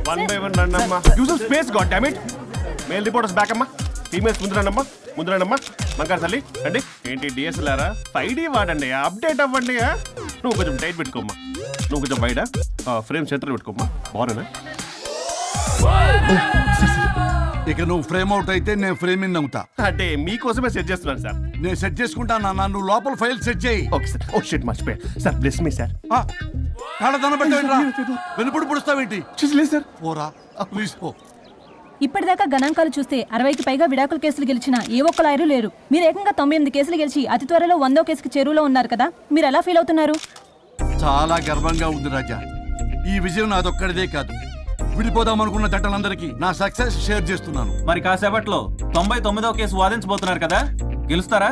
One by one రండి అమ్మా. Use space god damn it. Male reporters back అమ్మా. Females ముందు రండమ్మా మంకారు తల్లి రండి. ఏంటి డిఎస్ఎల్ఆరా 5D వాడండి, అప్డేట్ అవ్వండి. నువ్వు కొంచెం టైట్ పెట్టుకోమ్మా, నువ్వు కొంచెం వైడా ఫ్రేమ్ సెంటర్ పెట్టుకోమ్మా. బాగున్నా? ఇక నువ్వు ఫ్రేమ్ అవుట్ అయితే నేను ఫ్రేమ్ ఇన్ అవుతా. అంటే మీకోసమే సెట్ చేస్తున్నాను సార్. నేను సెట్ చేసుకుంటాను. నువ్వు లోపల ఫైల్ సెట్ చేయి. Okay sir. ఓ షిట్ మర్చిపోయా సార్. Bless me sir. కాళ్ళ వెనుపుడు పుడుస్తావేంటి? లేదు సార్. పోరా ప్లీజ్ పో. ఇప్పటిదాకా గణాంకాలు చూస్తే 60కి పైగా విడాకుల కేసులు గెలిచిన ఏ ఒక్క లాయరు లేరు. మీరు ఏకంగా 98 కేసులు గెలిచి అతి త్వరలో 100వ కేసుకి చెరువులో ఉన్నారు కదా, మీరు ఎలా ఫీల్ అవుతున్నారు? చాలా గర్వంగా ఉంది రాజా. ఈ విజయం నాదొక్కడిదే కాదు, విడిపోదాం అనుకున్న జంటలందరికీ నా సక్సెస్ షేర్ చేస్తున్నాను. మరి కాసేపట్లో 99వ కేసు వాదించబోతున్నారు కదా, గెలుస్తారా?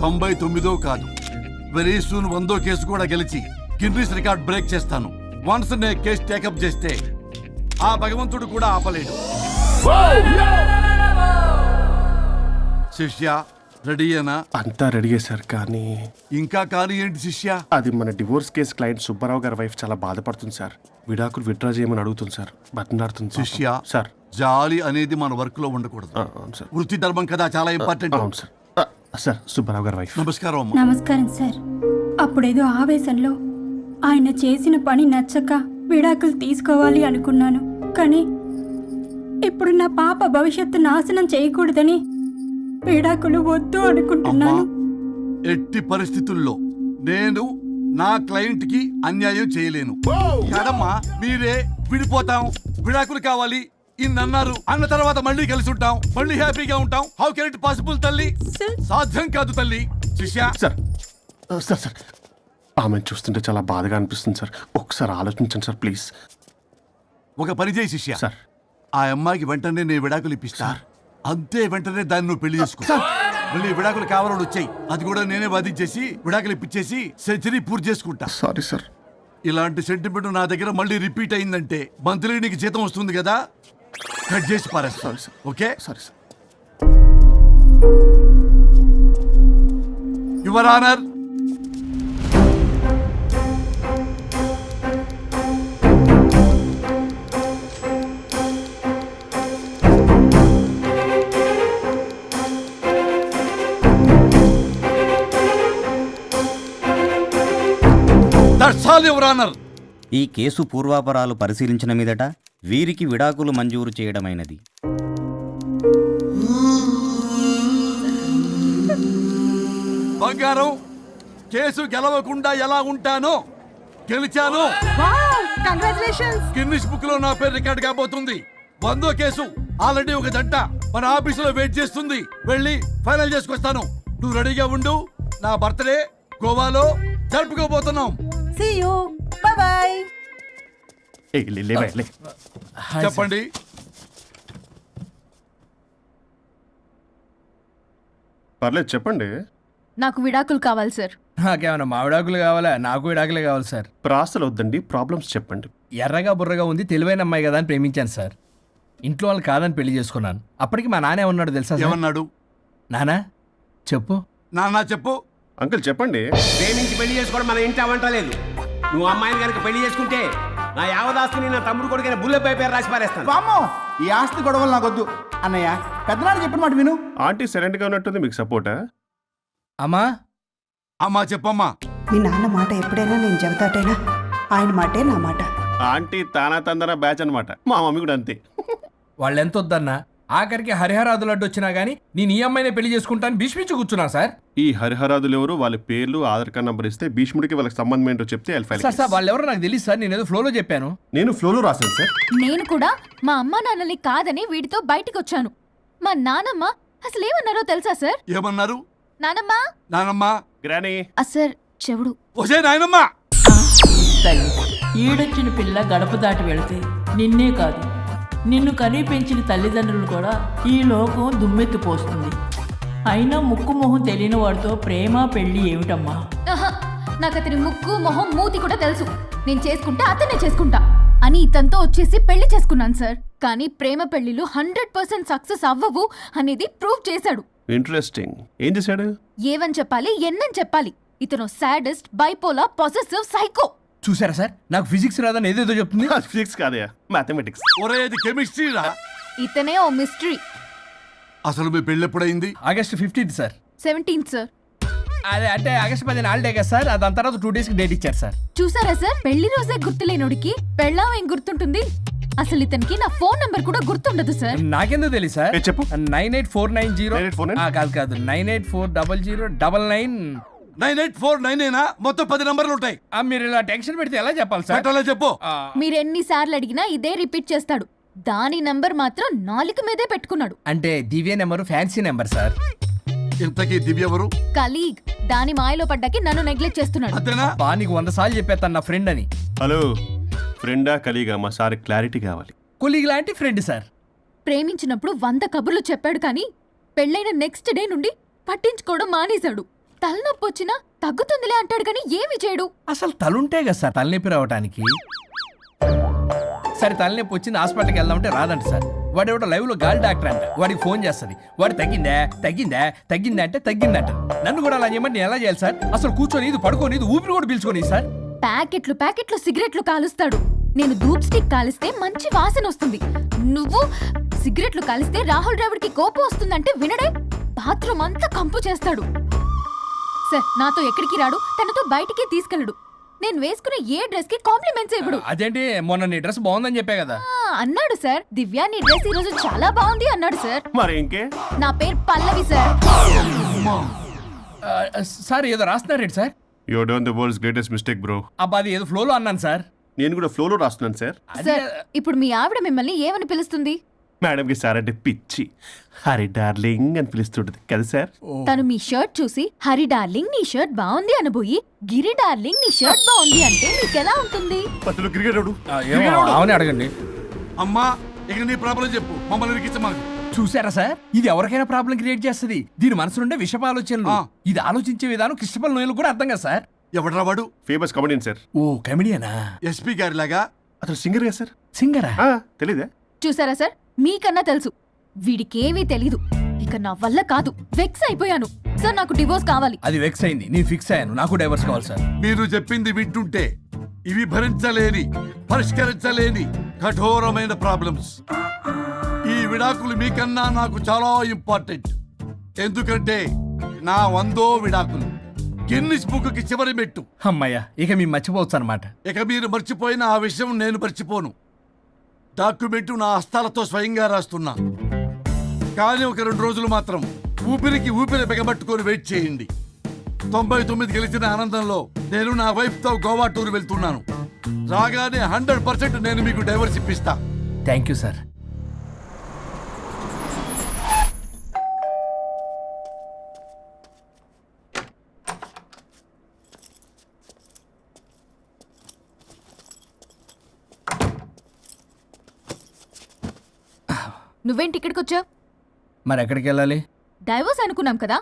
99 కాదు, వెరీ సూన్ 100వ కేసు కూడా గెలిచి గిన్నిస్ రికార్డ్ బ్రేక్ చేస్తాను. వన్స్ నే కేసు టేకప్ చేస్తే ఆ భగవంతుడు కూడా ఆపలేడు. శిష్య రెడీయేనా? అంతా రెడీ సార్. కానీ ఇంకా కానీ ఏంటి శిష్య? అది మన డివోర్స్ కేసు క్లయింట్ సుబ్బారావు గారి వైఫ్ చాలా బాధపడుతుంది సార్. విడాకులు విత్డ్రా చేయమని అడుగుతుంది సార్, బతినాడుతుంది. శిష్య సార్, జాలి అనేది మన వర్క్ లో ఉండకూడదు. అవును సార్. వృత్తి ధర్మం కదా, చాలా ఇంపార్టెంట్. అవును సార్. సార్ సుబ్బారావు గారి వైఫ్. నమస్కారం అమ్మా. నమస్కారం సార్. అప్పుడేదో ఆవేశంలో ఆయన చేసిన పని నచ్చక విడాకులు తీసుకోవాలి అనుకున్నాను. కానీ ఇప్పుడు నా పాప భవిష్యత్తు నాశనం చేయకూడదని విడాకులు వద్దు అనుకుంటున్నాను. ఎట్టి పరిస్థితుల్లో నేను నా క్లయింట్ కి అన్యాయం చేయలేను కదమ్మా. మీరే విడిపోతాం, విడాకులు కావాలి ఇన్నన్నారు అన్న తర్వాత మళ్ళీ కలిసి ఉంటాం, మళ్ళీ హ్యాపీగా ఉంటాం. హౌ కెన్ ఇట్ పాసిబుల్ తల్లి? సాధ్యం కాదు తల్లి. శిష్య సార్ సార్ సార్ ఆమెను చూస్తుంటే చాలా బాధగా అనిపిస్తుంది సార్. ఒకసారి ఆలోచించండి సార్ ప్లీజ్. ఒక పని చేయి శిష్య. సార్, ఆ అమ్మాయికి వెంటనే నేను విడాకులు ఇప్పిస్తా. అంతే, వెంటనే దాన్ని నువ్వు పెళ్లి చేసుకో. మళ్ళీ విడాకులు కావాలని వచ్చాయి, అది కూడా నేనే వాదించేసి విడాకులు ఇప్పించేసి సెంచరీ పూర్తి చేసుకుంటా. Sorry sir. ఇలాంటి సెంటిమెంట్ నా దగ్గర మళ్ళీ రిపీట్ అయిందంటే మంత్లీ నీకు జీతం వస్తుంది కదా, కట్ చేసి పారేస్తా. Sorry sir. Okay sorry sir. Your honour, ఈ కేసు పూర్వాపరాలు పరిశీలించిన మీదట వీరికి విడాకులు మంజూరు చేయడమైనది. బంగారం, కేసు గెలవకుండా ఎలా ఉంటానో గెలిచాను. గిన్నిస్ బుక్ లో నా పేరు రికార్డ్ కాబోతుంది. 100వ కేసు ఆల్రెడీ ఒక జంట మన ఆఫీసులో వెయిట్ చేస్తుంది. వెళ్ళి ఫైనల్ చేసుకొస్తాను. నువ్వు రెడీగా ఉండు. నా బర్త్డే గోవాలో జరుపుకోబోతున్నాం. See you. Bye bye. చెప్పండి. పర్లేదు చెప్పండి. నాకు విడాకులు కావాలి సార్. నాకేమన్నా మా విడాకులు కావాలా? నాకు విడాకులే కావాలి సార్. ప్రాసలు వద్దండి, ప్రాబ్లమ్స్ చెప్పండి. ఎర్రగా బుర్రగా ఉంది, తెలివైన అమ్మాయి కదా అని ప్రేమించాను సార్. ఇంట్లో వాళ్ళు కాదని పెళ్లి చేసుకున్నాను. అప్పటికి మా నాన్న ఏమన్నాడు తెలుసా? ఏమన్నాడు? నానా చెప్పు. నాన్న చెప్పు. అంకుల్ చెప్పండి. ప్రేమించి పెళ్లి చేసుకోవడం మన ఇంటి అవంటలేదు. నువ్వు అమ్మాయిని కనుక పెళ్లి చేసుకుంటే నా యావదాస్తిని నా తమ్ముడు కొడుకైన బుల్లెపై పేరు రాసి పారేస్తాను. బామ్మో, ఈ ఆస్తి గొడవలు నాకొద్దు. అన్నయ్య, పెద్దనాడు చెప్పిన మాట విను. ఆంటీ సైలెంట్ గా ఉన్నట్టుంది, మీకు సపోర్టా? అమ్మా అమ్మా చెప్పమ్మా. మీ నాన్న మాట ఎప్పుడైనా నేను చెబుతాటేనా? ఆయన మాటే నా మాట. ఆంటీ తానా తందన బ్యాచ్ అనమాట. మా మమ్మీ కూడా అంతే. వాళ్ళు ఎంత వద్దన్నా ఆఖరికి హరిహరాదులు అడ్డు వచ్చినా గానీ నేను ఈ అమ్మాయినే పెళ్లి చేసుకుంటాను భీష్మించి కూర్చున్నా సార్. ఈ హరిహరాదులు ఎవరు, వాళ్ళ పేర్లు ఆధార్ కార్డ్ నంబర్ ఇస్తే భీష్ముడికి వాళ్ళకి సంబంధం ఏంటో చెప్తే సార్ వాళ్ళు ఎవరో నాకు తెలియదు సార్. నేను ఏదో ఫ్లోలో చెప్పాను. నేను ఫ్లోలో రాశాను సార్. నేను కూడా మా అమ్మ నాన్నని కాదని వీడితో బయటకు వచ్చాను. మా నానమ్మ అసలు ఏమన్నారో తెలుసా సార్? ఏమన్నారు? నానమ్మ నానమ్మ గ్రానీ సార్ చెవుడు. ఒసే నాయనమ్మ, ఈడొచ్చిన పిల్ల గడప దాటి వెళితే నిన్నే కాదు, నిన్ను కనీ పెంచిన తల్లిదండ్రులు కూడా ఈ లోకం దుమ్మెత్తిపోస్తుంది. అయినా ముక్కు మొహం తెలియని వాడితో ప్రేమ పెళ్లి ఏమిటమ్మా? నాకు అతని ముక్కు మొహం మూతి కూడా తెలుసు. నేను చేసుకుంటా, అతనే చేసుకుంటా అని ఇతనితో వచ్చేసి పెళ్లి చేసుకున్నాను సార్. కానీ ప్రేమ పెళ్లిలు 100% సక్సెస్ అవ్వవు అనేది ప్రూవ్ చేశాడు. ఇంట్రెస్టింగ్. ఏం చేశాడు? ఏవని చెప్పాలి ఎన్నని చెప్పాలి? ఇతను సాడెస్ట్, బైపోలా, పొసెసివ్, సైకో. చూసారా సార్, నాకు ఫిజిక్స్ రాదని ఏదేదో చెప్తుంది. ఫిజిక్స్ కాదయా, మ్యాథమెటిక్స్. ఒరే ఇది కెమిస్ట్రీ రా. ఇతనే ఓ మిస్టరీ. అసలు మీ పెళ్ళి ఎప్పుడైంది? August 15th sir. 17th sir. అదే అంటే ఆగస్ట్ 10 హాలిడే కదా సార్, దాని తర్వాత 2 days డేట్ ఇచ్చారు సార్. చూసారా సార్, పెళ్లి రోజే గుర్తులేనోడికి పెళ్ళాం ఏం గుర్తుంటుంది? అసలు ఇతనికి నా ఫోన్ నంబర్ కూడా గుర్తుండదు సార్. నాకెందుకు తెలియదు సార్? చెప్పు. 98490 98490? కాదు 9840099. 98499 మొత్తం 10 నంబర్లు ఉంటాయి. మీరు ఇలా టెన్షన్ పెడితే ఎలా చెప్పాలి సార్? పెట్టాలో చెప్పు. మీరు ఎన్నిసార్లు అడిగినా ఇదే రిపీట్ చేస్తాడు. దాని నంబర్ మాత్రం నాలుక మీదే పెట్టుకున్నాడు. అంటే దివ్య నెంబర్ ఫ్యాన్సీ నెంబర్ సార్. ఇంతకీ దివ్య ఎవరు? కలీగ్. దాని మాయలో పడ్డాకి నన్ను నెగ్లెక్ట్ చేస్తున్నాడు. అంతేనా? బా నీకు 100 సార్లు చెప్పేస్తాను నా ఫ్రెండ్ అని. హలో, ఫ్రెండా కలీగా? మా సార్ క్లారిటీ కావాలి. కొలీగ్ లాంటి ఫ్రెండ్ సార్. ప్రేమించినప్పుడు 100 కబుర్లు చెప్పాడు కానీ పెళ్ళైన నెక్స్ట్ డే నుండి పట్టించుకోవడం మానేశాడు. తలనొప్పి వచ్చినా తగ్గుతుందిలే అంటాడు కానీ ఏమి చేయడు. అసలు తలుంటే కదా సార్ తలనొప్పి రావటానికి. సరే తలనొప్పి వచ్చింది హాస్పిటల్కి వెళ్దామంటే రాదంట సార్. వాడు ఎవడో లైవ్ లో గాలి డాక్టర్ అంట, వాడికి ఫోన్ చేస్తుంది. వాడు తగ్గిందా అంటే తగ్గిందంట. నన్ను కూడా అలా చేయమంటే నేను ఎలా చేయాలి సార్? అసలు కూర్చొని ఇది పడుకోని ఇది ఊపిరి కూడా పీల్చుకొని సార్. ప్యాకెట్లు సిగరెట్లు కాలుస్తాడు. నేను ధూప్ స్టిక్ కాలిస్తే మంచి వాసన వస్తుంది. నువ్వు సిగరెట్లు కాలిస్తే రాహుల్ ద్రావిడ్కి కోపం వస్తుందంటే వినడే. బాత్రూమ్ అంతా కంపు చేస్తాడు. సార్ నాతో ఎక్కడికి రాడు, తనతో బయటికి తీసుకెళ్ళడు. నేను వేసుకునే ఏ డ్రెస్ కి కాంప్లిమెంట్స్ ఇవ్వడు. అదేంటి, మొన్న నీ డ్రెస్ బాగుందని చెప్పా కదా. అన్నాడు సార్. దివ్య నీ డ్రెస్ ఈ రోజు చాలా బాగుంది అన్నాడు సార్. మరి ఇంకే? నా పేరు పల్లవి సార్. సార్ ఏదో రాస్తున్నారేంటి sir? You done the world's greatest mistake bro. అబ్బా అది ఏదో ఫ్లోలో అన్నాను సార్. నేను కూడా ఫ్లోలో రాస్తున్నాను సార్. సార్ ఇప్పుడు మీ ఆవిడ మిమ్మల్ని ఏమని పిలుస్తుంది? మేడంకి సార్ అంటే పిచ్చి. హరి డార్లింగ్ అని పిలుస్తుంటది కదా సార్. తను మీ షర్ట్ చూసి హరి డార్లింగ్ నీ షర్ట్ బాగుంది అనబోయి గిరి డార్లింగ్ నీ షర్ట్ బాగుంది అంటే మీకెలా ఉంటుంది? పత్తులు క్రికెటోడు. అవునే అడగండి. అమ్మా ఇక నీ ప్రాబ్లం చెప్పు, మమ్మల్ని ఇరికించమా. చూసారా సార్, ఇది ఎవరికైనా ప్రాబ్లం క్రియేట్ చేస్తుంది. దీని మనసు నుండే విషప ఆలోచనలు. ఇది ఆలోచించే విధానం కృష్ణపల్ నోయలు కూడా అర్థం కదా సార్. ఎవడ్రా వాడు? Famous comedian sir. ఓ కమెడియనా? ఎస్పీ గారి లాగా? అతను సింగర్ కదా సార్. సింగరా? తెలీదా? చూసారా సార్, మీకన్నా తెలుసు. వీడికేమీ తెలీదు. ఇక నా వల్ల కాదు, వెక్స్ అయిపోయాను సార్. నాకు డివోర్స్ కావాలి. అది వెక్స్ అయింది, నేను ఫిక్స్ అయ్యాను. నాకు డైవర్స్ కావాలి సార్. మీరు చెప్పింది వింటుంటే ఇవి భరించలేని, పరిష్కరించలేని కఠోరమైన ప్రాబ్లమ్స్. ఈ విడాకులు మీకన్నా నాకు చాలా ఇంపార్టెంట్. ఎందుకంటే నా 100వ విడాకులు గిన్నిస్ బుక్కి చివరి మెట్టు. అమ్మయ్య, ఇక మేము మర్చిపోవచ్చు అనమాట. ఇక మీరు మర్చిపోయిన ఆ విషయం నేను మర్చిపోను. డాక్యుమెంటు నా హస్తాలతో స్వయంగా రాస్తున్నా. కానీ ఒక 2 రోజులు మాత్రం ఊపిరి బిగబట్టుకొని వెయిట్ చేయండి. 99 గెలిచిన ఆనందంలో నేను నా వైఫ్తో గోవా టూర్ వెళ్తున్నాను. రాగానే 100% నేను మీకు డైవర్స్ ఇప్పిస్తా. Thank you sir. నువ్వేంటి ఇక్కడికి వచ్చావు? మరి ఎక్కడికి వెళ్ళాలి? డైవోర్స్ అనుకున్నాం కదా,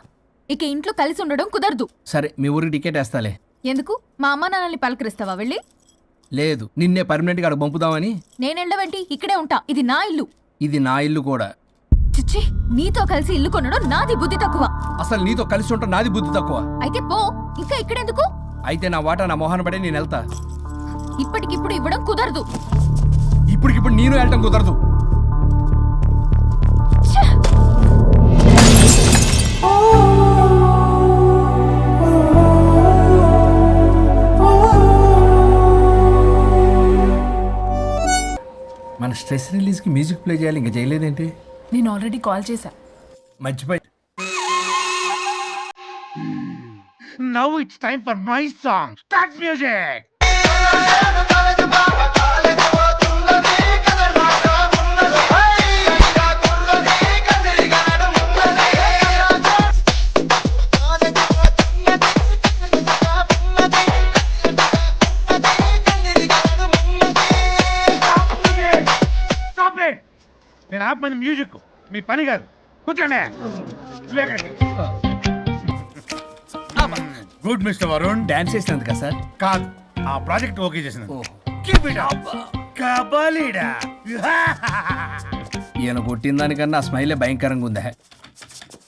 ఇక ఇంట్లో కలిసి ఉండడం కుదరదు. సరే మీ ఊరికి టికెట్ వేస్తాలే. ఎందుకు? మా అమ్మ నాన్నల్ని పలకరిస్తావా వెళ్ళి? లేదు, నిన్నే పర్మనెంట్గా అక్కడ పంపుదామని. నేనెళ్ళవేంటి, ఇక్కడే ఉంటా. ఇది నా ఇల్లు. ఇది నా ఇల్లు కూడా. చిచ్చి, నీతో కలిసి ఇల్లు కొనడం నాది బుద్ధి తక్కువ. అసలు నీతో కలిసి ఉంటా నాది బుద్ధి తక్కువ. అయితే పో, ఇంకా ఇక్కడెందుకు? అయితే నా వాటా నా మొహాన పడే నేను వెళ్తా. ఇప్పటికిప్పుడు ఇవ్వడం కుదరదు. ఇప్పటికిప్పుడు నేను వెళ్ళటం కుదరదు. మన స్ట్రెస్ రిలీజ్కి మ్యూజిక్ ప్లే చేయాలి, ఇంకా చేయలేదేంటి? నేను ఆల్రెడీ కాల్ చేశా. మర్చిపోయి. Now it's time for my song. Start music. నేను ఆపమని మ్యూజిక్ మీ పని కాదు. కూర్చోండి. Good mister Varun. డాన్స్ చేసినందుకా సార్? కాదు, ఆ ప్రాజెక్ట్ ఓకే చేసిన. Keep it up. కబలిడా. ఈయన కొట్టిన దానికన్నా ఆ స్మైలే భయంకరంగా ఉందా?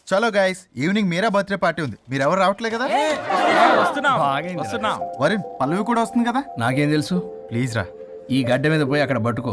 చలో guys, evening Meera birthday party ఉంది. మీరు ఎవరు రావట్లే కదా? బాగైంది. వరుణ్, పల్లవి కూడా వస్తుంది కదా? నాకేం తెలుసు? ప్లీజ్ రా. ఈ గడ్డ మీద పోయి అక్కడ పట్టుకో.